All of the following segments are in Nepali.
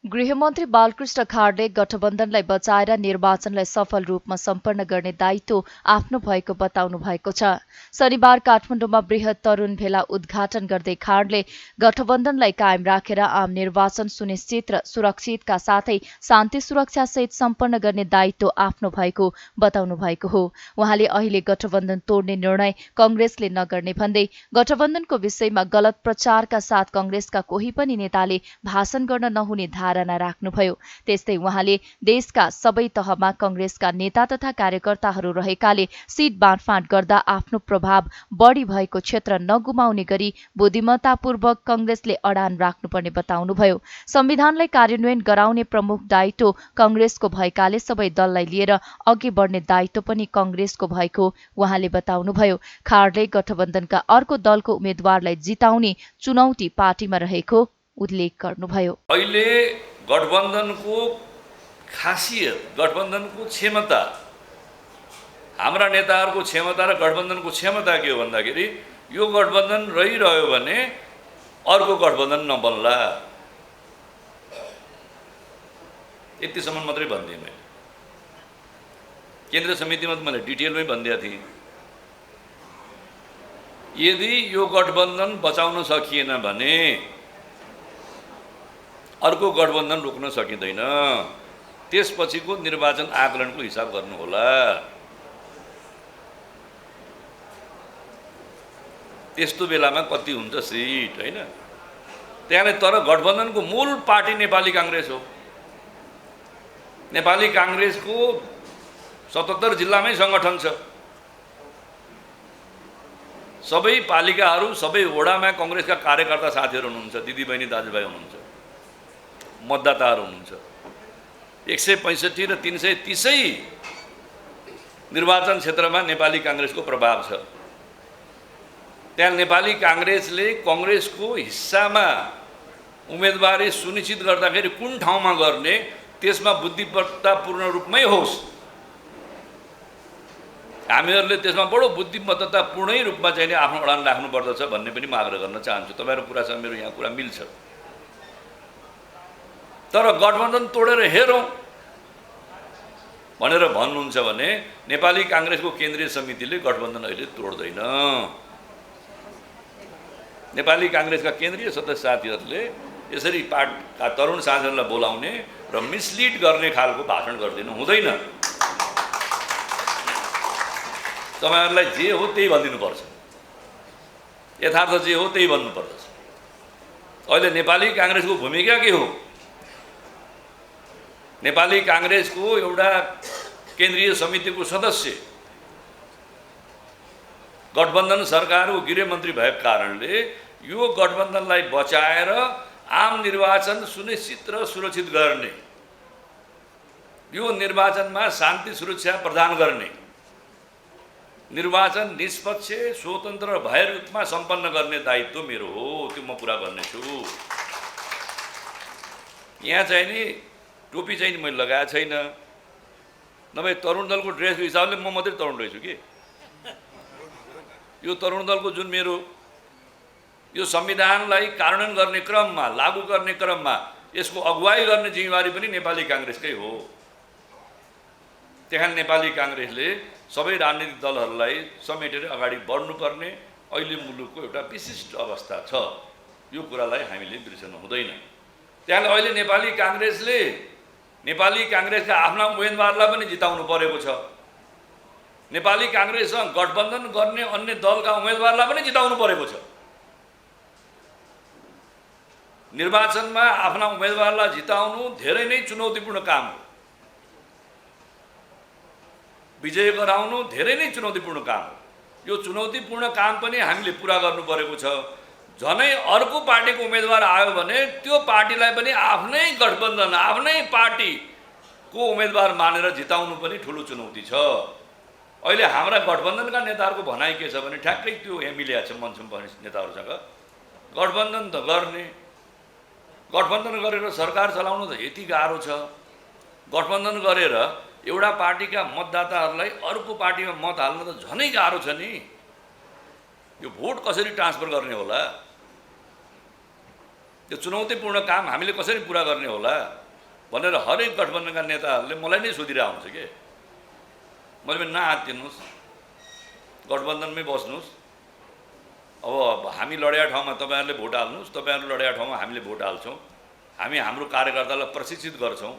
गृहमन्त्री बालकृष्ण खाँडले गठबन्धनलाई बचाएर निर्वाचनलाई सफल रूपमा सम्पन्न गर्ने दायित्व आफ्नो भएको बताउनु भएको छ। शनिबार काठमाडौँमा बृहत तरुण भेला उद्घाटन गर्दै खाँडले गठबन्धनलाई कायम राखेर आम निर्वाचन सुनिश्चित र सुरक्षितका साथै शान्ति सुरक्षासहित सम्पन्न गर्ने दायित्व आफ्नो भएको बताउनु भएको हो। उहाँले अहिले गठबन्धन तोड्ने निर्णय कंग्रेसले नगर्ने भन्दै गठबन्धनको विषयमा गलत प्रचारका साथ कंग्रेसका कोही पनि नेताले भाषण गर्न नहुने धारणा राख्नुभयो। त्यस्तै उहाँले देशका सबै तहमा कंग्रेसका नेता तथा कार्यकर्ताहरू रहेकाले सीट बाँडफाँड गर्दा आफ्नो प्रभाव बढी भएको क्षेत्र नगुमाउने गरी बुद्धिमत्तापूर्वक कंग्रेसले अडान राख्नुपर्ने बताउनुभयो। संविधानलाई कार्यान्वयन गराउने प्रमुख दायित्व कंग्रेसको भएकाले सबै दललाई लिएर अघि बढ्ने दायित्व पनि कंग्रेसको भएको उहाँले बताउनुभयो। खाँडले गठबन्धनका अर्को दलको उम्मेद्वारलाई जिताउने चुनौती पार्टीमा रहेको उल्लेख गर्नुभयो। अहिले गठबन्धनको खासियत, गठबन्धनको क्षमता, हाम्रा नेताहरूको क्षमता र गठबन्धनको क्षमता के हो भन्दाखेरि यो गठबन्धन रहिरह्यो भने अर्को गठबन्धन नबन्ला, यतिसम्म मात्रै भनिदिएँ मैले। केन्द्रीय समितिमा त मैले डिटेलमै भनिदिएको थिएँ। यदि यो गठबन्धन बचाउन सकिएन भने अर्को गठबन्धन रोक्न सकिँदैन। त्यसपछिको निर्वाचन आकलनको हिसाब गर्नुहोला। त्यस्तो बेलामा कति हुन्छ सिट, हैन? त्यहाँले तर गठबन्धनको मूल पार्टी नेपाली कांग्रेस हो। नेपाली कांग्रेसको 77 जिल्लामै संगठन छ। सबै पालिकाहरू, सबै वडामा कांग्रेसका कार्यकर्ता साथीहरू हुनुहुन्छ, दिदीबहिनी दाजुभाइ हुनुहुन्छ, मतदाताहरू हुनुहुन्छ। 165 र 330 निर्वाचन क्षेत्रमा नेपाली कांग्रेसको प्रभाव छ। त्यहाँ नेपाली कांग्रेसले कांग्रेसको हिस्सामा उम्मेदवारी सुनिश्चित गर्दाखेरि कुन ठाउँमा गर्ने, त्यसमा बुद्धिमत्तापूर्ण रूपमै होस्। हामीहरूले त्यसमा बडो बुद्धिमत्तापूर्णै रूपमा चाहिँ आफ्नो अडान राख्नुपर्दछ भन्ने पनि म आग्रह गर्न चाहन्छु। तपाईँहरूको कुरासँग मेरो यहाँ कुरा मिल्छ। तर गठबन्धन तोडेर हेरौँ भनेर भन्नुहुन्छ भने नेपाली कांग्रेसको केन्द्रीय समितिले गठबन्धन अहिले तोड्दैन। नेपाली कांग्रेसका केन्द्रीय सदस्य साथीहरूले यसरी पार्टीका तरुण साथीहरूलाई बोलाउने र मिसलिड गर्ने खालको भाषण गरिदिनु हुँदैन। तपाईहरुलाई जे हो त्यही भनिदिनुपर्छ। यथार्थ जे हो त्यही भन्नुपर्दछ। अहिले नेपाली कांग्रेसको भूमिका के हो? नेपाली कांग्रेसको एउटा केन्द्रीय समितिको सदस्य गठबन्धन सरकारको गृहमन्त्री भएको कारणले यो गठबन्धनलाई बचाएर आम निर्वाचन सुनिश्चित र सुरक्षित गर्ने, यो निर्वाचनमा शान्ति सुरक्षा प्रदान गर्ने, निर्वाचन निष्पक्ष स्वतन्त्र र भय रूपमा सम्पन्न गर्ने दायित्व मेरो हो। त्यो म पुरा गर्नेछु। यहाँ चाहिँ नि टोपी चाहिँ नि मैले लगाएको छैन। नभए तरुण दलको ड्रेसको हिसाबले म मात्रै तरुण रहेछु कि। यो तरुण दलको जुन मेरो यो संविधानलाई कार्यान्वयन गर्ने क्रममा, लागू गर्ने क्रममा यसको अगुवाई गर्ने जिम्मेवारी पनि नेपाली कांग्रेसकै हो। त्यहाँ नेपाली कांग्रेसले सबै राजनीतिक दलहरूलाई समेटेर अगाडि बढ्नुपर्ने अहिले मुलुकको एउटा विशिष्ट अवस्था छ। यो कुरालाई हामीले बिर्सनु हुँदैन। त्यहाँले अहिले नेपाली कांग्रेसका आफ्ना उम्मेदवारलाई पनि जिताउनु परेको छ। नेपाली कांग्रेससँग गठबन्धन गर्ने अन्य दलका उम्मेदवारलाई पनि जिताउनु परेको छ। निर्वाचनमा आफ्ना उम्मेदवारलाई जिताउनु धेरै नै चुनौतीपूर्ण काम हो। विजय गराउनु धेरै नै चुनौतीपूर्ण काम हो। यो चुनौतीपूर्ण काम पनि हामीले पूरा गर्नु परेको छ। झनै अर्को पार्टीको उम्मेदवार आयो भने त्यो पार्टीलाई पनि आफ्नै गठबन्धन, आफ्नै पार्टीको उम्मेदवार मानेर जिताउनु पनि ठुलो चुनौती छ। अहिले हाम्रा गठबन्धनका नेताहरूको भनाइ के छ भने ठ्याक्कै त्यो यहाँ मिलेको छ मञ्चमा बस्ने नेताहरूसँग। गठबन्धन त गर्ने, गठबन्धन गरेर सरकार चलाउनु त यति गाह्रो छ। गठबन्धन गरेर एउटा पार्टीका मतदाताहरूलाई अर्को पार्टीमा मत हाल्न त झनै गाह्रो छ नि। यो भोट कसरी ट्रान्सफर गर्ने होला? त्यो चुनौतीपूर्ण काम हामीले कसरी पुरा गर्ने होला भनेर हरेक गठबन्धनका नेताहरूले मलाई नै सोधिरहेको हुन्छ के। मैले पनि नआत्तिनुहोस्, गठबन्धनमै बस्नुहोस्, अब हामी लडेका ठाउँमा तपाईँहरूले भोट हाल्नुहोस्, तपाईँहरू लडेका ठाउँमा हामीले भोट हाल्छौँ, हामी हाम्रो कार्यकर्तालाई प्रशिक्षित गर्छौँ।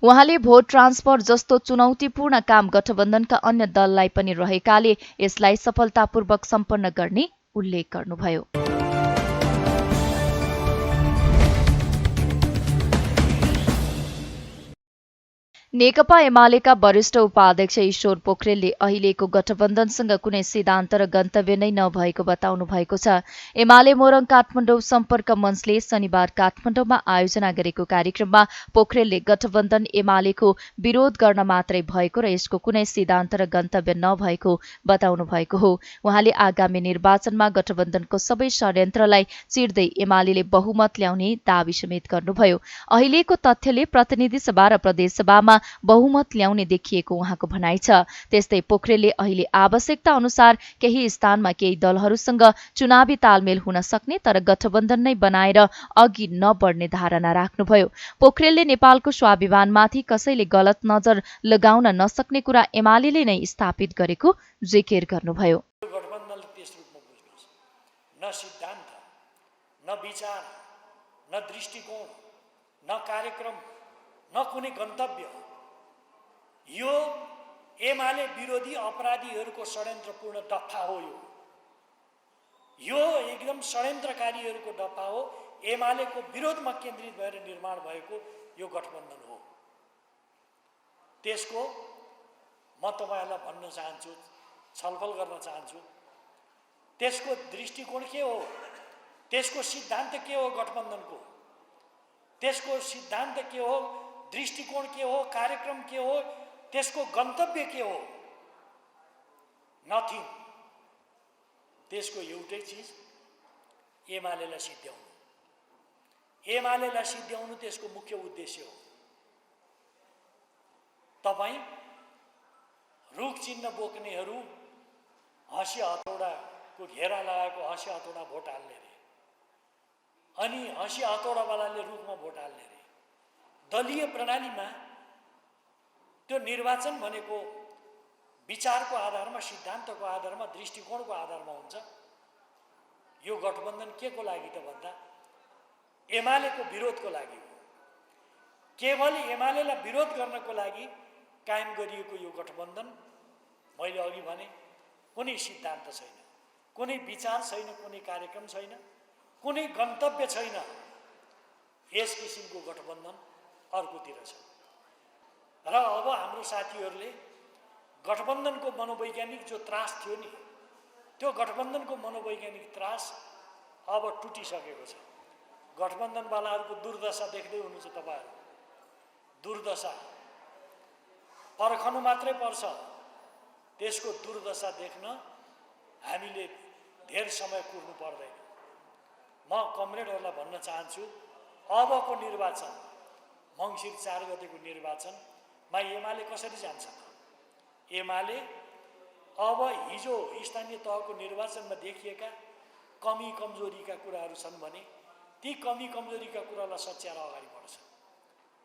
उहाँले भोट ट्रान्सफर जस्तो चुनौतीपूर्ण काम गठबन्धनका अन्य दललाई पनि रहेकाले यसलाई सफलतापूर्वक सम्पन्न गर्ने उल्लेख गर्नुभयो। नेकपा एमालेका वरिष्ठ उपाध्यक्ष ईश्वर पोखरेलले अहिलेको गठबन्धनसँग कुनै सिद्धान्त र गन्तव्य नै नभएको बताउनु भएको छ। एमाले मोरङ काठमाडौँ सम्पर्क मञ्चले शनिबार काठमाडौँमा आयोजना गरेको कार्यक्रममा पोखरेलले गठबन्धन एमालेको विरोध गर्न मात्रै भएको र यसको कुनै सिद्धान्त र गन्तव्य नभएको बताउनु भएको हो। उहाँले आगामी निर्वाचनमा गठबन्धनको सबै षड्यन्त्रलाई चिर्दै एमालेले बहुमत ल्याउने दावी समेत गर्नुभयो। अहिलेको तथ्यले प्रतिनिधि सभा र प्रदेशसभामा बहुमत ल्याउने देखिएको उहाँको भनाइ छ। त्यस्तै पोखरेलले अहिले आवश्यकता अनुसार केही स्थानमा केही दलहरूसँग चुनावी तालमेल हुन सक्ने तर गठबन्धन नै बनाएर अघि नबढ्ने धारणा राख्नुभयो। पोखरेलले नेपालको स्वाभिमानमाथि कसैले गलत नजर लगाउन नसक्ने कुरा एमालेले नै स्थापित गरेको जिकिर गर्नुभयो। गठबन्धनले त्यस रूपमा बुझ्नुहोस्, न सिद्धान्त, न विचार, न दृष्टिकोण, न कार्यक्रम, न कुनै गन्तव्य। यो एमाले विरोधी अपराधीहरूको षड्यन्त्रपूर्ण डफा हो। यो एकदम षड्यन्त्रकारीहरूको डफा हो। एमालेको विरोधमा केन्द्रित भएर निर्माण भएको यो गठबन्धन हो। त्यसको म तपाईहरुलाई भन्न चाहन्छु, छलफल गर्न चाहन्छु, त्यसको दृष्टिकोण के हो, त्यसको सिद्धान्त के हो, गठबन्धनको त्यसको सिद्धान्त के हो, दृष्टिकोण के हो, कार्यक्रम के हो, त्यसको गन्तव्य के हो? नथिङ। त्यसको एउटै चिज, एमालेलाई सिद्ध्याउनु। एमालेलाई सिद्ध्याउनु त्यसको मुख्य उद्देश्य हो। तपाई रुख चिन्ह बोक्नेहरू हँसी हतौडाको घेरा लगाएको हँसी हतौडा भोट हाल्ने रे, अनि हँसी हतौडावालाले रुखमा भोट हाल्ने रे। दलीय प्रणालीमा त्यो निर्वाचन भनेको विचारको आधारमा, सिद्धान्तको आधारमा, दृष्टिकोणको आधारमा हुन्छ। यो गठबन्धन के को लागि त भन्दा एमालेको विरोधको लागि हो। केवल एमालेलाई विरोध गर्नको लागि कायम गरिएको यो गठबन्धन, मैले अघि भने, कुनै सिद्धान्त छैन, कुनै विचार छैन, कुनै कार्यक्रम छैन, कुनै गन्तव्य छैन। यस किसिमको गठबन्धन अर्कोतिर छ। र अब हाम्रो साथीहरूले गठबन्धनको मनोवैज्ञानिक जो त्रास थियो नि, त्यो गठबन्धनको मनोवैज्ञानिक त्रास अब टुटिसकेको छ। गठबन्धनवालाहरूको दुर्दशा देख्दै हुनुहुन्छ तपाईहरु। दुर्दशा पर्खनु मात्रै पर्छ। त्यसको दुर्दशा देख्न हामीले धेर समय कुर्नु पर्दैन। म कमरेडहरूलाई भन्न चाहन्छु, अबको निर्वाचन, मङ्सिर 4 गतेको निर्वाचनमा एमाले कसरी जान्छ त? एमाले अब हिजो स्थानीय तहको निर्वाचनमा देखिएका कमी कमजोरीका कुराहरू छन् भने ती कमी कमजोरीका कुरालाई सच्याएर अगाडि बढ्छ।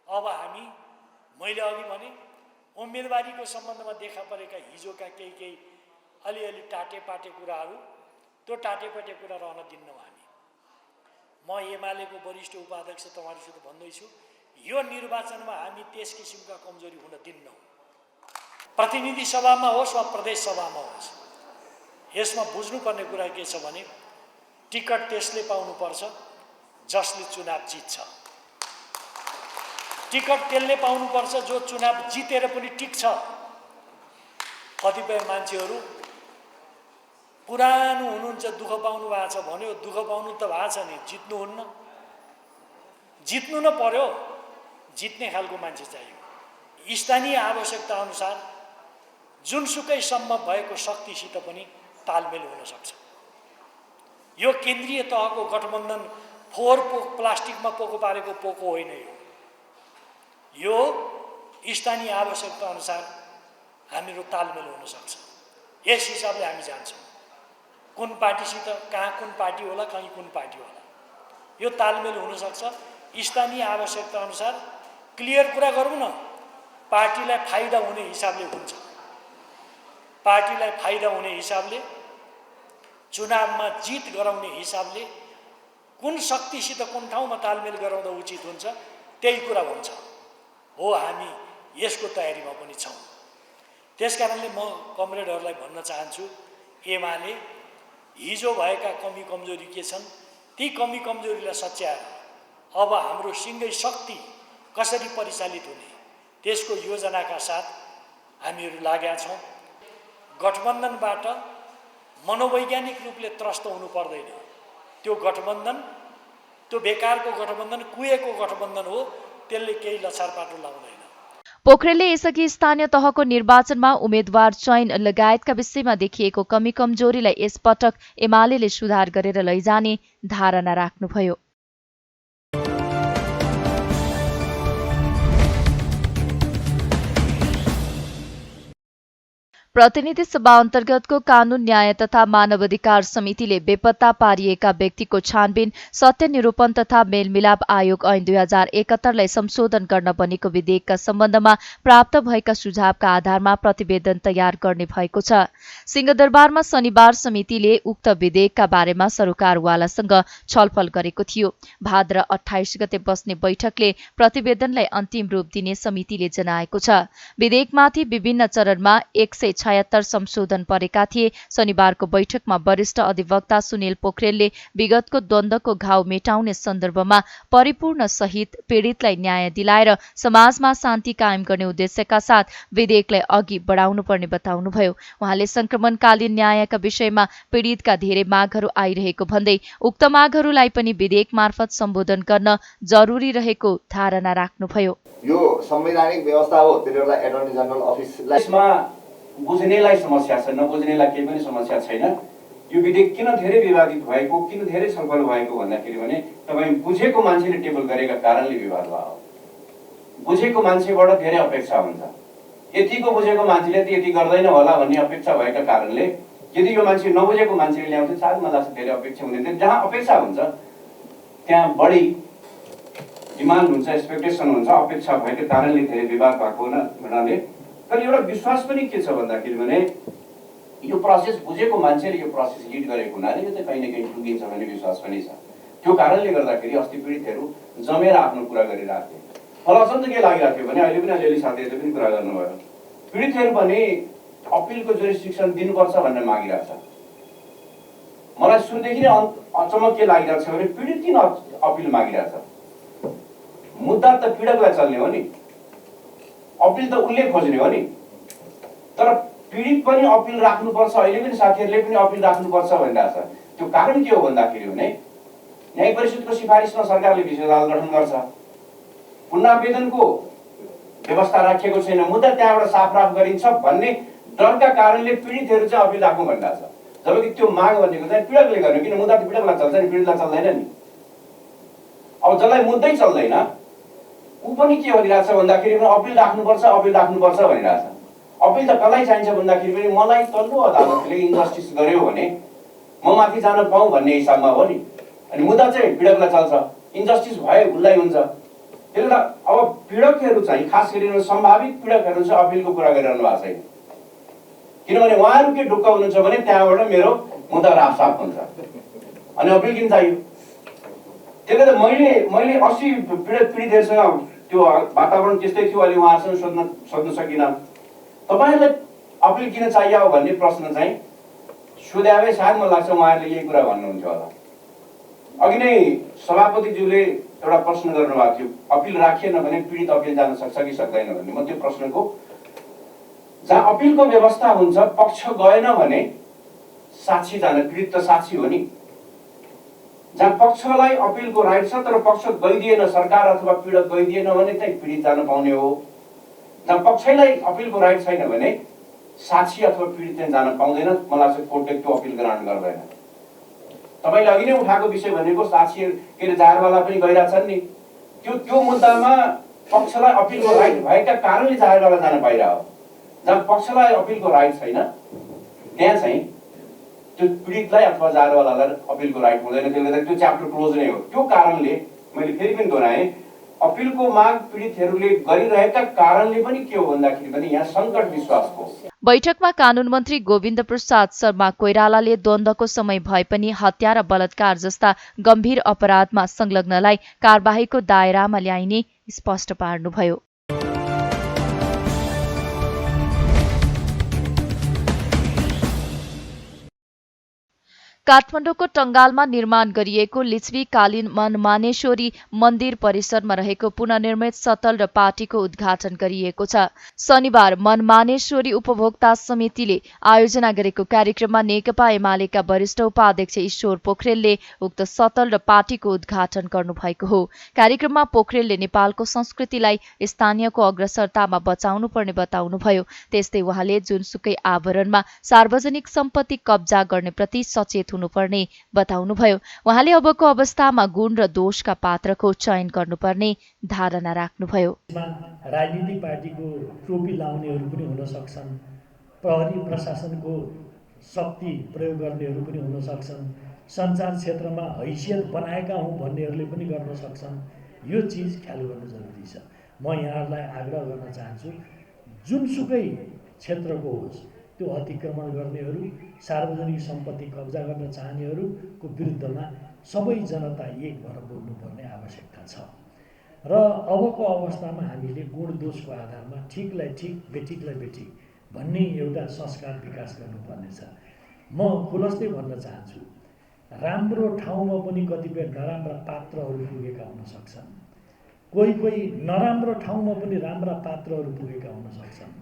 अब हामी, मैले अघि भने, उम्मेदवारीको सम्बन्धमा देखा परेका हिजोका केही अलिअलि टाटेपाटे कुराहरू, त्यो टाटेपाटे कुरा रहन दिन्नौँ हामी। म एमालेको वरिष्ठ उपाध्यक्ष तपाईँहरूसित भन्दैछु, यो निर्वाचनमा हामी त्यस किसिमका कमजोरी हुन दिन्नौँ। प्रतिनिधि सभामा होस् वा प्रदेश सभामा होस्, यसमा बुझ्नुपर्ने कुरा के छ भने टिकट त्यसले पाउनुपर्छ जसले चुनाव जित्छ। टिकट त्यसले पाउनुपर्छ जो चुनाव जितेर पनि टिक्छ। कतिपय मान्छेहरू पुरानो हुनुहुन्छ, दुःख पाउनु भएको छ भन्यो, दुःख पाउनु त भएको छ नि, जित्नुहुन्न। जित्नु न पर्यो, जित्ने खालको मान्छे चाहियो। स्थानीय आवश्यकता अनुसार जुनसुकै सम्भव भएको शक्तिसित पनि तालमेल हुन सक्छ। यो केन्द्रीय तहको गठबन्धन फोहोर प्लास्टिकमा पोको पारेको पोको होइन। यो स्थानीय आवश्यकता अनुसार हामीहरू तालमेल हुन सक्छ। यस हिसाबले हामी जान्छौँ। कुन पार्टीसित कहाँ कुन पार्टी होला, कहीँ कुन पार्टी होला, यो तालमेल हुनसक्छ। स्थानीय आवश्यकता अनुसार क्लियर कुरा गरौँ न, पार्टीलाई फाइदा हुने हिसाबले हुन्छ। पार्टीलाई फाइदा हुने हिसाबले, चुनावमा जित गराउने हिसाबले कुन शक्तिसित कुन ठाउँमा तालमेल गराउँदा उचित हुन्छ त्यही कुरा हुन्छ। हो, हामी यसको तयारीमा पनि छौँ। त्यसकारणले म कमरेडहरूलाई भन्न चाहन्छु, एमाले हिजो भएका कमी कमजोरी के छन् ती कमी कमजोरीलाई सच्याएर अब हाम्रो सिङ्गै शक्ति कसरी परिचालित हुने त्यसको योजनाका साथ हामीहरू लागेका छौँ। गठबन्धनबाट मनोवैज्ञानिक रूपले त्रस्त हुनु पर्दैन। त्यो गठबन्धन, त्यो बेकारको गठबन्धन, कुहेको गठबन्धन हो, त्यसले केही लछारपाटो लाउँदैन। पोखरेलले यसअघि स्थानीय तहको निर्वाचनमा उम्मेद्वार चयन लगायतका विषयमा देखिएको कमी कमजोरीलाई यसपटक एमाले सुधार गरेर लैजाने धारणा राख्नुभयो। प्रतिनिधि सभा अन्तर्गतको कानून न्याय तथा मानवाधिकार समितिले बेपत्ता पारिएका व्यक्तिको छानबिन, सत्यनिरूपण तथा मेलमिलाप आयोग ऐन 2071लाई संशोधन गर्न बनेको विधेयकका सम्बन्धमा प्राप्त भएका सुझावका आधारमा प्रतिवेदन तयार गर्ने भएको छ। सिंहदरबारमा शनिबार समितिले उक्त विधेयकका बारेमा सरकारवालासँग छलफल गरेको थियो। भाद्र 28 गते बस्ने बैठकले प्रतिवेदनलाई अन्तिम रूप दिने समितिले जनाएको छ। विधेयकमाथि विभिन्न चरणमा 176 संशोधन परेका थिए। शनिबारको बैठकमा वरिष्ठ अधिवक्ता सुनिल पोखरेलले विगतको द्वन्द्वको घाउ मेटाउने सन्दर्भमा परिपूर्ण सहित पीडितलाई न्याय दिलाएर समाजमा शान्ति कायम गर्ने उद्देश्यका साथ विधेयकलाई अघि बढाउनुपर्ने बताउनुभयो। उहाँले संक्रमणकालीन न्यायका विषयमा पीडितका धेरै मागहरू आइरहेको भन्दै उक्त मागहरूलाई पनि विधेयक मार्फत सम्बोधन गर्न जरुरी रहेको धारणा राख्नुभयो। यो संवैधानिक व्यवस्था हो, त्यसलाई एटर्नी जनरल अफिसलाई बुझ्नेलाई समस्या छ, नबुझ्नेलाई केही पनि समस्या छैन। यो विधेयक किन धेरै विवादित भएको, किन धेरै छलफल भएको भन्दाखेरि भने तपाईँ बुझेको मान्छेले टेबल गरेका कारणले विवाद भयो। बुझेको मान्छेबाट धेरै अपेक्षा हुन्छ। यतिको बुझेको मान्छेले त यति गर्दैन होला भन्ने अपेक्षा भएका कारणले यदि यो मान्छे नबुझेको मान्छेले ल्याउँछ सायद मलाई लाग्छ धेरै अपेक्षा हुँदैन। जहाँ अपेक्षा हुन्छ त्यहाँ बढी डिमान्ड हुन्छ, एक्सपेक्टेसन हुन्छ। अपेक्षा भएको कारणले धेरै विवाद भएको हुनाले तर एउटा विश्वास पनि के छ भन्दाखेरि भने यो प्रोसेस बुझेको मान्छेले यो प्रोसेस लिड गरेको हुनाले यो चाहिँ कहीँ न कहीँ टुङ्गिन्छ भन्ने विश्वास पनि छ। त्यो कारणले गर्दाखेरि अस्ति पीडितहरू जमेर आफ्नो कुरा गरिरहेको थिए। मलाई अचम्म के लागिरहेको थियो भने अहिले पनि अलिअलि साथीहरूले पनि कुरा गर्नुभयो, पीडितहरू पनि अपिलको जुरिस्डिक्सन दिनुपर्छ भनेर मागिरहेछ। मलाई सुनदेखि नै अचम्म के लागिरहेको छ भने पीडित किन अपिल मागिरहेछ? मुद्दा त पीडकलाई चल्ने हो नि, अपिल त उसले खोज्ने हो नि। तर पीडित पनि अपिल राख्नुपर्छ, अहिले पनि साथीहरूले पनि अपिल राख्नुपर्छ भनिरहेछ। त्यो कारण के हो भन्दाखेरि भने न्याय परिषदको सिफारिसमा सरकारले विशेष अदालत गठन गर्छ, पुनरावेदनको व्यवस्था राखिएको छैन, मुद्दा त्यहाँबाट साफराफ गरिन्छ भन्ने डरका कारणले पीडितहरू चाहिँ अपिल राख्नु भनिरहेछ। जबकि त्यो माग भनेको चाहिँ पीडकले गर्नु, किन मुद्दा त पीडकलाई चल्छ नि, पीडितलाई चल्दैन नि। अब जसलाई मुद्दै चल्दैन ऊ पनि के भनिरहेछ भन्दाखेरि अपिल राख्नुपर्छ, अपिल राख्नुपर्छ भनिरहेछ। अपिल त कसलाई चाहिन्छ भन्दाखेरि पनि मलाई तल्लो अदालतले इन्जस्टिस गर्यो भने म माथि जान पाऊँ भन्ने हिसाबमा हो नि। अनि मुद्दा चाहिँ पीडकलाई चल्छ, इन्जस्टिस भए उसलाई हुन्छ। त्यसले गर्दा अब पीडकहरू चाहिँ खास गरी सम्भावित पीडकहरू चाहिँ अपिलको कुरा गरिरहनु भएको छैन। किनभने उहाँहरू के ढुक्क हुनुहुन्छ भने त्यहाँबाट मेरो मुद्दा राफसाफ हुन्छ अनि अपिल किन चाहियो। त्यसले गर्दा मैले 80 पीडितहरूसँग त्यो वातावरण त्यस्तै थियो। अहिले उहाँसँग सोध्न सकिनँ तपाईँहरूलाई अपिल किन चाहियो भन्ने प्रश्न चाहिँ सोध्याए सायद मलाई लाग्छ उहाँहरूले यही कुरा भन्नुहुन्थ्यो होला। अघि नै सभापतिज्यूले एउटा प्रश्न गर्नुभएको थियो, अपिल राखिएन भने पीडित अपिल जान सक्छ कि सक्दैन भन्ने। म त्यो प्रश्नको जहाँ अपिलको व्यवस्था हुन्छ पक्ष गएन भने साक्षी जान, पीडित त साक्षी हो नि। जहाँ पक्षलाई अपिलको राइट छ तर पक्ष गइदिएन, सरकार अथवा पीडक गइदिएन भने चाहिँ पीडित जान पाउने हो। जहाँ पक्षलाई अपिलको राइट छैन भने साक्षी अथवा पीडित चाहिँ जान पाउँदैन। मलाई लाग्छ कोर्टले त्यो अपिल ग्रान्ट गर्दैन। तपाईँले अघि नै उठाएको विषय भनेको साक्षी के अरे जाहेरवाला पनि गइरहेछन् नि। त्यो मुद्दामा पक्षलाई अपिलको राइट भएका कारणले जाहेरवाला जान पाइरह्यो। जहाँ पक्षलाई अपिलको राइट छैन त्यहाँ चाहिँ त्यो पीडितलाई अथवा जारवालालाई अपिलको राइट हुँदैन, त्यसले गर्दा त्यो च्याप्टर क्लोज नै हो। त्यो कारणले मैले फेरि पनि दोहोऱ्याएँ, अपिलको माग पीडितहरूले गरिरहेका कारणले पनि के हो भन्दाखेरि पनि यहाँ सङ्कट विश्वासको। बैठकमा कानून मन्त्री गोविन्द प्रसाद शर्मा कोइरालाले द्वन्द्वको समय भए पनि हत्या र बलात्कार जस्ता गम्भीर अपराधमा संलग्नलाई कारबाहीको दायरामा ल्याइने स्पष्ट पार्नुभयो। काठमाडौँको टंगालमा निर्माण गरिएको लिच्छवीकालीन मनमानेश्वरी मन्दिर परिसरमा रहेको पुनर्निर्मित सतल र पार्टीको उद्घाटन गरिएको छ। शनिबार मनमानेश्वरी उपभोक्ता समितिले आयोजना गरेको कार्यक्रममा नेकपा एमालेका वरिष्ठ उपाध्यक्ष ईश्वर पोखरेलले उक्त सतल र पार्टीको उद्घाटन गर्नुभएको हो। कार्यक्रममा पोखरेलले नेपालको संस्कृतिलाई स्थानीयको अग्रसरतामा बचाउनुपर्ने बताउनुभयो। त्यस्तै उहाँले जुनसुकै आवरणमा सार्वजनिक सम्पत्ति कब्जा गर्नेप्रति सचेत हुनुपर्ने बताउनुभयो। उहाँले अबको अवस्थामा गुण र दोषका पात्रको चयन गर्नुपर्ने धारणा राख्नुभयो। राजनीतिक पार्टीको टोपी लाउनेहरू पनि हुन सक्छन्, प्रहरी प्रशासनको शक्ति प्रयोग गर्नेहरू पनि हुन सक्छन्, सञ्चार क्षेत्रमा हैसियत बनाएका हौँ भन्नेहरूले पनि गर्न सक्छन्। यो चिज ख्याल गर्नु जरुरी छ। म यहाँहरूलाई आग्रह गर्न चाहन्छु, जुनसुकै क्षेत्रको होस् त्यो अतिक्रमण गर्नेहरू, सार्वजनिक सम्पत्ति कब्जा गर्न चाहनेहरूको विरुद्धमा सबै जनता एक भएर बोल्नुपर्ने आवश्यकता छ र अबको अवस्थामा हामीले गुण दोषको आधारमा ठिकलाई ठिक, बेठिकलाई बेठिक भन्ने एउटा संस्कार विकास गर्नुपर्नेछ। म खुलस्तै भन्न चाहन्छु, राम्रो ठाउँमा पनि कतिपय नराम्रा पात्रहरू पुगेका हुन सक्छन्, कोही नराम्रो ठाउँमा पनि राम्रा पात्रहरू पुगेका हुन सक्छन्।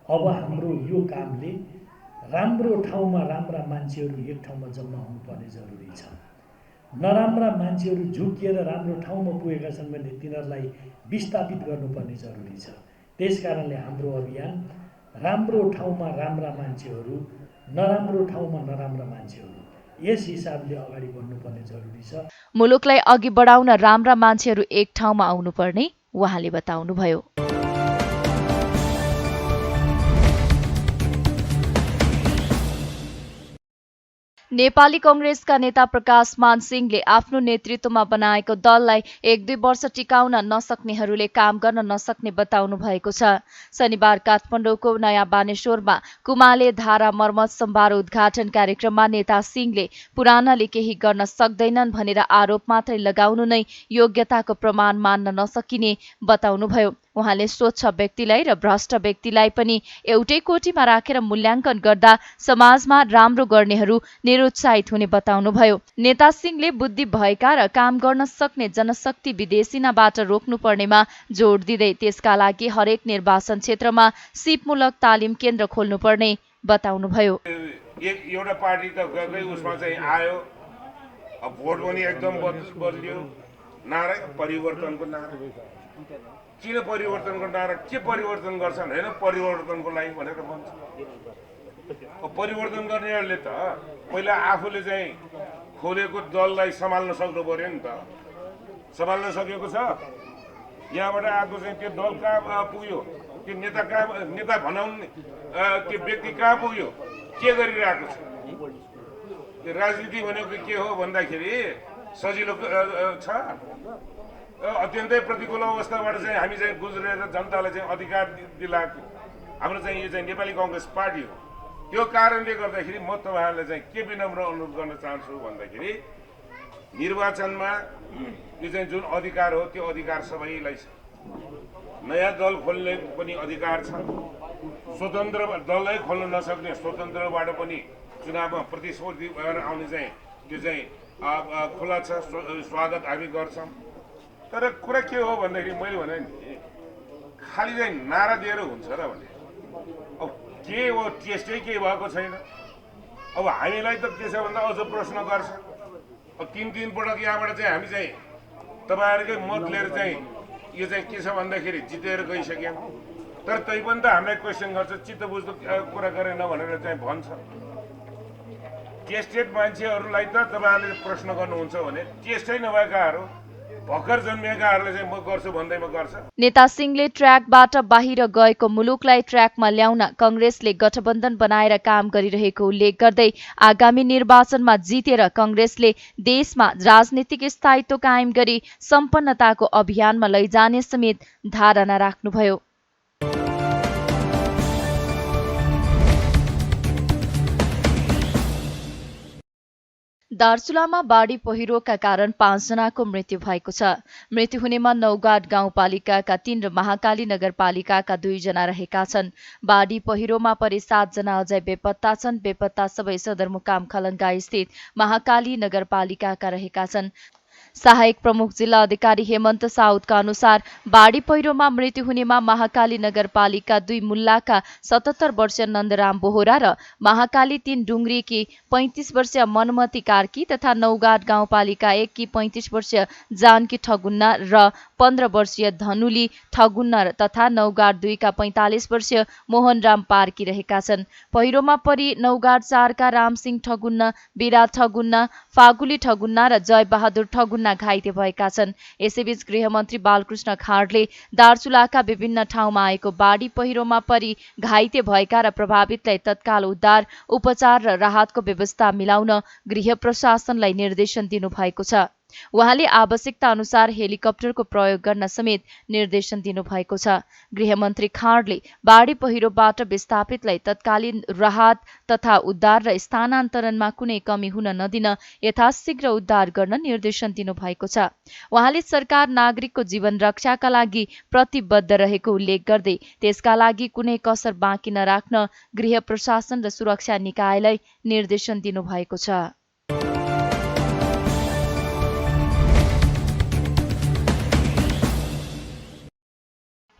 अब हाम्रो यो कामले राम्रो ठाउँमा राम्रा मान्छेहरू एक ठाउँमा जम्मा हुनुपर्ने जरुरी छ। नराम्रा मान्छेहरू झुकिएर राम्रो ठाउँमा पुगेका छन् भने तिनीहरूलाई विस्थापित गर्नुपर्ने जरुरी छ। त्यसकारणले हाम्रो अभियान राम्रो ठाउँमा राम्रा मान्छेहरू, नराम्रो ठाउँमा नराम्रा मान्छेहरू, यस हिसाबले अगाडि बढ्नुपर्ने जरुरी छ। मुलुकलाई अघि बढाउन राम्रा मान्छेहरू एक ठाउँमा आउनुपर्ने उहाँले बताउनुभयो। नेपाली कंग्रेसका नेता प्रकाश मान सिंहले आफ्नो नेतृत्वमा बनाएको दललाई 1-2 वर्ष टिकाउन नसक्नेहरूले काम गर्न नसक्ने बताउनु भएको छ। शनिबार काठमाडौँको नयाँ बानेश्वरमा कुमाले धारा मर्मत सम्भार उद्घाटन कार्यक्रममा नेता सिंहले पुरानाले केही गर्न सक्दैनन् भनेर आरोप मात्रै लगाउनु नै योग्यताको प्रमाण मान्न नसकिने बताउनुभयो। उहाँले स्वच्छ व्यक्तिलाई र भ्रष्ट व्यक्तिलाई पनि एउटै कोटीमा राखेर मूल्याङ्कन गर्दा समाजमा राम्रो गर्नेहरू निरुत्साहित हुने बताउनुभयो। नेता सिंहले बुद्धि भएका र काम गर्न सक्ने जनशक्ति विदेशिनाबाट रोक्नुपर्नेमा जोड दिँदै त्यसका लागि हरेक निर्वाचन क्षेत्रमा सिपमूलक तालिम केन्द्र खोल्नुपर्ने बताउनुभयो। एउटा पार्टी त गएकै उसमा चाहिँ आयो, अब भोट पनि एकदम बदलियो, नारा परिवर्तनको नारा। किन परिवर्तनको नारा, के परिवर्तन गर्छन्? होइन परिवर्तनको लागि भनेर भन्छ। परिवर्तन गर्नेहरूले त पहिला आफूले चाहिँ खोलेको दललाई सम्हाल्न सक्नु पर्यो नि त। सम्हाल्न सकेको छ? यहाँबाट आएको चाहिँ त्यो दल कहाँ पुग्यो, त्यो नेता कहाँ, नेता भनाउने त्यो व्यक्ति कहाँ पुग्यो, के गरिरहेको छ? त्यो राजनीति भनेको के हो भन्दाखेरि सजिलो छ? अत्यन्तै प्रतिकूल अवस्थाबाट चाहिँ हामी चाहिँ गुज्रेर जनतालाई चाहिँ अधिकार दिलाएको हाम्रो चाहिँ यो चाहिँ नेपाली कांग्रेस पार्टी हो। त्यो कारणले गर्दाखेरि म तपाईहरुलाई चाहिँ के विनम्र अनुरोध गर्न चाहन्छु भन्दाखेरि निर्वाचनमा यो चाहिँ जुन अधिकार हो त्यो अधिकार सबैलाई छ। नयाँ दल खोल्ने पनि अधिकार छ, स्वतन्त्र दललाई खोल्न नसक्ने स्वतन्त्रबाट पनि चुनावमा प्रतिस्पर्धी भएर आउने चाहिँ त्यो चाहिँ खुला छ, स्वागत हामी गर्छौं। तर कुरा के हो भन्दाखेरि मैले भने नि खाली चाहिँ नारा दिएर हुन्छ र भने अब के हो, टेस्टै के भएको छैन। अब हामीलाई त के छ भन्दा अझ प्रश्न गर्छ। अब तीन पटक यहाँबाट चाहिँ हामी चाहिँ तपाईहरुकै मत लिएर चाहिँ यो चाहिँ के छ भन्दाखेरि जितेर गइसक्यौं, तर तै पनि त हामीलाई क्वेशन गर्छ, चित्त बुझ्दो कुरा गरेन भनेर चाहिँ भन्छ। टेस्टेड मान्छेहरूलाई त तपाईहरुले प्रश्न गर्नुहुन्छ भने टेस्टै नभएकाहरू भर्खर जन्मिएकाहरूले चाहिँ म गर्छु भन्दैमा गर्छ। नेता सिंहले ट्र्याकबाट बाहिर गएको मुलुकलाई ट्र्याकमा ल्याउन कांग्रेसले गठबन्धन बनाएर काम गरिरहेको उल्लेख गर्दै आगामी निर्वाचनमा जितेर कांग्रेसले देशमा राजनीतिक स्थायित्व कायम गरी सम्पन्नताको अभियानमा लैजाने समेत धारणा राख्नुभयो। दार्चुलामा बाढी पहिरोका कारण 5 जनाको मृत्यु भएको छ। मृत्यु हुनेमा नौगाड गाउँपालिकाका 3 र महाकाली नगरपालिकाका 2 जना रहेका छन्। बाढी पहिरोमा परि 7 जना अझै बेपत्ता छन्। बेपत्ता सबै सदरमुकाम खलङ्गा स्थित महाकाली नगरपालिकाका रहेका छन्। सहायक प्रमुख जिल्ला अधिकारी हेमन्त साउदका अनुसार बाढी पहिरोमा मृत्यु हुनेमा महाकाली नगरपालिका 2 मुल्लाका 77 वर्षीय नन्दराम बोहरा र महाकाली 3 डुङ्ग्रीकी 35 वर्षीय मनमती कार्की तथा नौगाड गाउँपालिका 1 की 35 वर्षीय जानकी ठगुन्ना र 15 वर्षीय धनुली ठगुन्ना तथा नौगाड 2 का 45 वर्षीय मोहनराम पार्की रहेका छन्। पहिरोमा परि नौगाड 4 का रामसिंह ठगुन्ना, बिरा ठगुन्ना, फागुली ठगुन्ना र जयबहादुर ठगुन्ना घाइते भएका छन्। यसैबीच गृहमन्त्री बालकृष्ण खाँडले दार्चुलाका विभिन्न ठाउँमा आएको बाढी पहिरोमा परि घाइते भएका र प्रभावितलाई तत्काल उद्धार, उपचार र राहतको व्यवस्था मिलाउन गृह प्रशासनलाई निर्देशन दिनुभएको छ। उहाँले आवश्यकता अनुसार हेलिकप्टरको प्रयोग गर्न समेत निर्देशन दिनुभएको छ। गृहमन्त्री खाँडले बाढी पहिरोबाट विस्थापितलाई तत्कालीन राहत तथा उद्धार र स्थानान्तरणमा कुनै कमी हुन नदिन यथाशीघ्र उद्धार गर्न निर्देशन दिनुभएको छ। उहाँले सरकार नागरिकको जीवन रक्षाका लागि प्रतिबद्ध रहेको उल्लेख गर्दै त्यसका लागि कुनै कसर बाँकी नराख्न गृह प्रशासन र सुरक्षा निकायलाई निर्देशन दिनुभएको छ।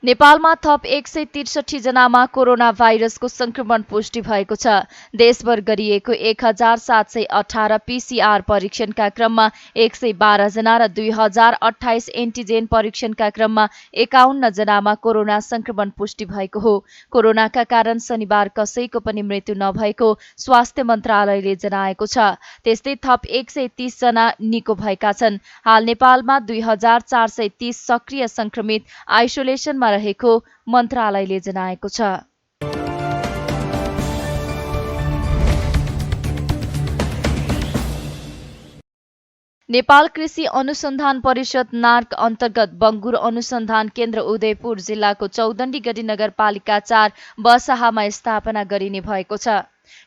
नेपालमा थप 163 जनामा कोरोना भाइरसको संक्रमण पुष्टि भएको छ। देशभर गरिएको 1718 पीसीआर परीक्षणका क्रममा 112 जना र 2028 एन्टिजेन परीक्षणका क्रममा 51 जनामा कोरोना संक्रमण पुष्टि भएको हो। कोरोनाका कारण शनिबार कसैको पनि मृत्यु नभएको स्वास्थ्य मन्त्रालयले जनाएको छ। त्यस्तै थप 130 जना निको भएका छन्। हाल नेपालमा 2430 सक्रिय संक्रमित आइसोलेसनमा रहेको मन्त्रालयले जनाएको छ। नेपाल कृषि अनुसन्धान परिषद नार्क अन्तर्गत बंगुर अनुसन्धान केन्द्र उदयपुर जिल्लाको चौदण्डी गढी नगरपालिका 4 बसाहामा स्थापना गरिने भएको छ।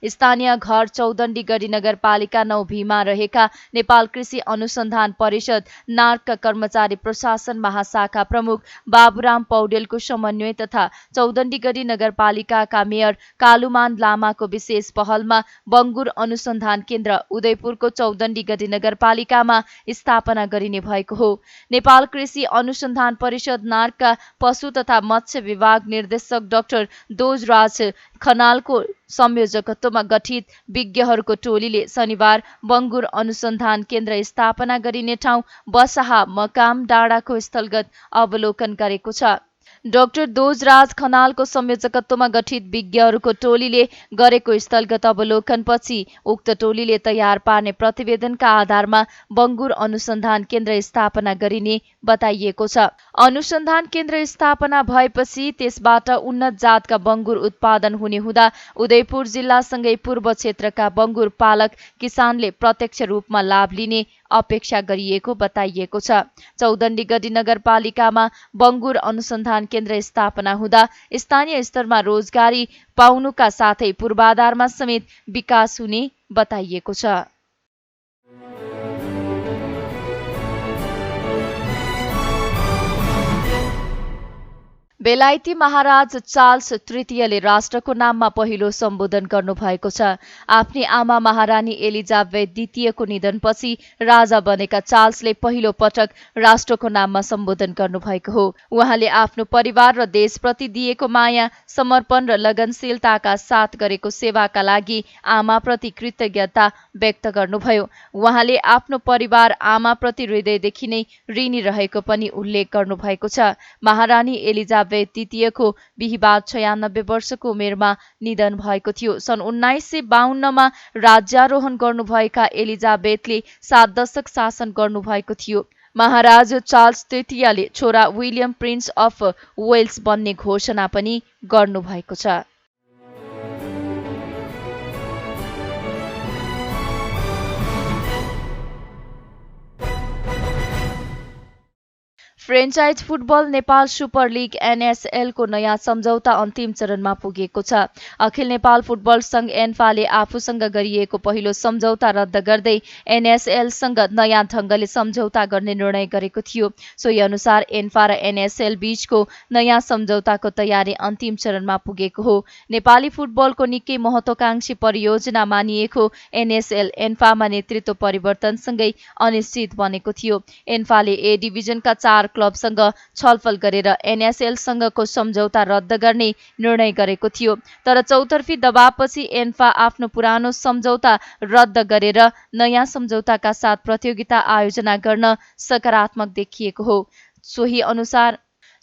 स्थानीय घर चौदण्डी गढी नगरपालिका 9 भीमा रहेका नेपाल कृषि अनुसन्धान परिषद नार्कका कर्मचारी प्रशासन महाशाखा प्रमुख बाबुराम पौडेलको समन्वय तथा चौदण्डी गढी नगरपालिकाका मेयर कालुमान लामाको विशेष पहलमा बंगुर अनुसन्धान केन्द्र उदयपुरको चौदण्डी गढी नगरपालिकामा स्थापना गरिने भएको हो। नेपाल कृषि अनुसन्धान परिषद नार्कका पशु तथा मत्स्य विभाग निर्देशक डाक्टर दोजराज खनालको संयोजकत्वमा गठित विज्ञहरूको टोलीले शनिबार बंगुर अनुसन्धान केन्द्र स्थापना गरिने ठाउँ बसाहा मकाम डाँडाको स्थलगत अवलोकन गरेको छ। डाक्टर दोजराज खनालको संयोजकत्वमा गठित विज्ञहरूको टोलीले गरेको स्थलगत अवलोकनपछि उक्त टोलीले तयार पार्ने प्रतिवेदनका आधारमा बंगुर अनुसन्धान केन्द्र स्थापना गरिने बताइएको छ। अनुसन्धान केन्द्र स्थापना भएपछि त्यसबाट उन्नत जातका बंगुर उत्पादन हुने हुँदा उदयपुर जिल्लासँगै पूर्व क्षेत्रका बंगुर पालक किसानले प्रत्यक्ष रूपमा लाभ लिने अपेक्षा गरिएको बताइएको छ। चौदण्डी गढी नगरपालिकामा बंगुर अनुसन्धान केन्द्र स्थापना हुँदा स्थानीय स्तरमा रोजगारी पाउनुका साथै पूर्वाधारमा समेत विकास हुने बताइएको छ। बेलायती महाराज चार्ल्स तृतीयले राष्ट्रको नाममा पहिलो सम्बोधन गर्नुभएको छ। आफ्नी आमा महारानी एलिजाबेथ द्वितीयको निधनपछि राजा बनेका चार्ल्सले पहिलो पटक राष्ट्रको नाममा सम्बोधन गर्नुभएको हो। उहाँले आफ्नो परिवार र देशप्रति दिएको माया, समर्पण र लगनशीलताका साथ गरेको सेवाका लागि आमाप्रति कृतज्ञता व्यक्त गर्नुभयो। उहाँले आफ्नो परिवार आमाप्रति हृदयदेखि नै ऋणी रहेको पनि उल्लेख गर्नुभएको छ। महारानी एलिजाबेथ द्वितीयको बिहीबार 96 वर्षको उमेरमा निधन भएको थियो। सन् 1952 राज्यारोहण गर्नुभएका एलिजाबेथले 7 दशक शासन गर्नुभएको थियो। महाराज चार्ल्स तृतीयले छोरा विलियम प्रिन्स अफ वेल्स बन्ने घोषणा पनि गर्नुभएको छ। Franchise football Nepal super league NSL को नयाँ सम्झौता अन्तिम चरणमा पुगेको छ। अखिल नेपाल फुटबल संघ एन्फाले आफूसँग गरिएको पहिलो सम्झौता रद्द गर्दै एनएसएलसँग नयाँ ढंगले सम्झौता गर्ने निर्णय गरेको थियो। सोही अनुसार एन्फा र एनएसएल बीचको नयाँ सम्झौताको तयारी अन्तिम चरणमा पुगेको हो। नेपाली फुटबलको निकै महत्त्वकांक्षी परियोजना मानिएको एनएसएल एन्फामा नेतृत्व परिवर्तनसँगै अनिश्चित बनेको थियो। एन्फाले ए डिभिजनका 4 क्लबसँग छलफल गरेर एनएसएलसँगको सम्झौता रद्द गर्ने निर्णय गरेको थियो। तर चौतर्फी दबावपछि एन्फा आफ्नो पुरानो सम्झौता रद्द गरेर नयाँ सम्झौताका साथ प्रतियोगिता आयोजना गर्न सकारात्मक देखिएको हो।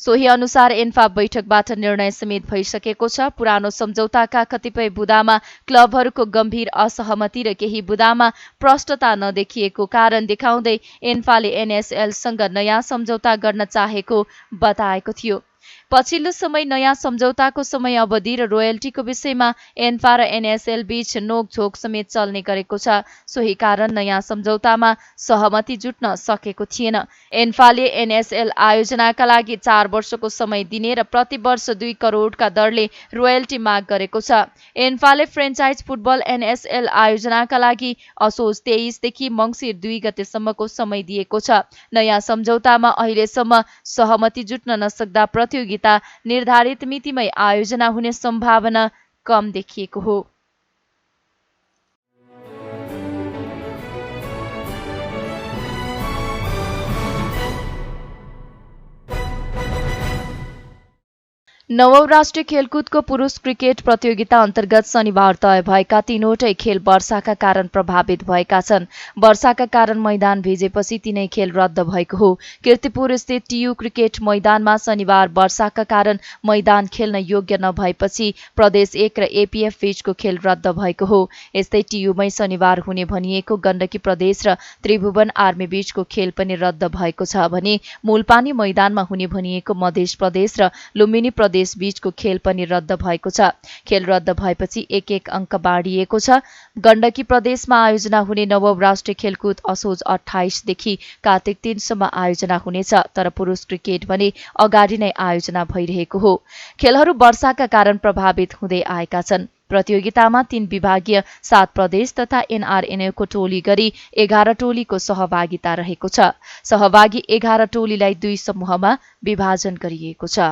सोही अनुसार एन्फा बैठकबाट निर्णय समेत भइसकेको छ। पुरानो सम्झौताका कतिपय बुदामा क्लबहरूको गम्भीर असहमति र केही बुदामा प्रष्टता नदेखिएको कारण देखाउँदै एन्फाले एनएसएलसँग नयाँ सम्झौता गर्न चाहेको बताएको थियो। पछिल्लो समय नयाँ सम्झौताको समय अवधि र रोयल्टीको विषयमा एन्फा र एनएसएल बीच नोकझोक समेत चल्ने गरेको छ। सोही कारण नयाँ सम्झौतामा सहमति जुट्न सकेको थिएन। एन्फाले एनएसएल आयोजनाका लागि 4 वर्षको समय दिने र प्रति वर्ष 2 करोडका दरले रोयल्टी माग गरेको छ। एन्फाले फ्रेन्चाइज फुटबल एनएसएल आयोजनाका लागि असोज 23 देखि मङ्सिर 2 गतेसम्मको समय दिएको छ। नयाँ सम्झौतामा अहिलेसम्म सहमति जुट्न नसक्दा प्रतियोगिता निर्धारित मितिमै आयोजना हुने सम्भावना कम देखिएको हो। नवौं राष्ट्रिय खेलकुदको पुरुष क्रिकेट प्रतियोगिता अन्तर्गत शनिबार तय भएका 3वटै खेल वर्षाका कारण प्रभावित भएका छन्। वर्षाका कारण मैदान भिजेपछि 3 खेल रद्द भएको हो। कीर्तिपुर स्थित टियु क्रिकेट मैदानमा शनिबार वर्षाका कारण मैदान खेल्न योग्य नभएपछि प्रदेश 1 र एपीएफ बीचको खेल रद्द भएको हो। यस्तै टियुमै शनिबार हुने भनिएको गण्डकी प्रदेश र त्रिभुवन आर्मी बीचको खेल पनि रद्द भएको छ भने मूलपानी मैदानमा हुने भनिएको मध्य प्रदेश र लुम्बिनी प्रदेश बीचको खेल पनि रद्द भएको छ। खेल रद्द भएपछि 1-1 अङ्क बाँडिएको छ। गण्डकी प्रदेशमा आयोजना हुने नवौं राष्ट्रिय खेलकुद असोज 28 देखि कार्तिक 3 सम्म आयोजना हुनेछ। तर पुरुष क्रिकेट भने अगाडि नै आयोजना भइरहेको हो। खेलहरू वर्षाका कारण प्रभावित हुँदै आएका छन्। प्रतियोगितामा 3 विभागीय 7 प्रदेश तथा एनआरएनएको टोली गरी 11 टोलीको सहभागिता रहेको छ। सहभागी 11 टोलीलाई 2 समूहमा विभाजन गरिएको छ।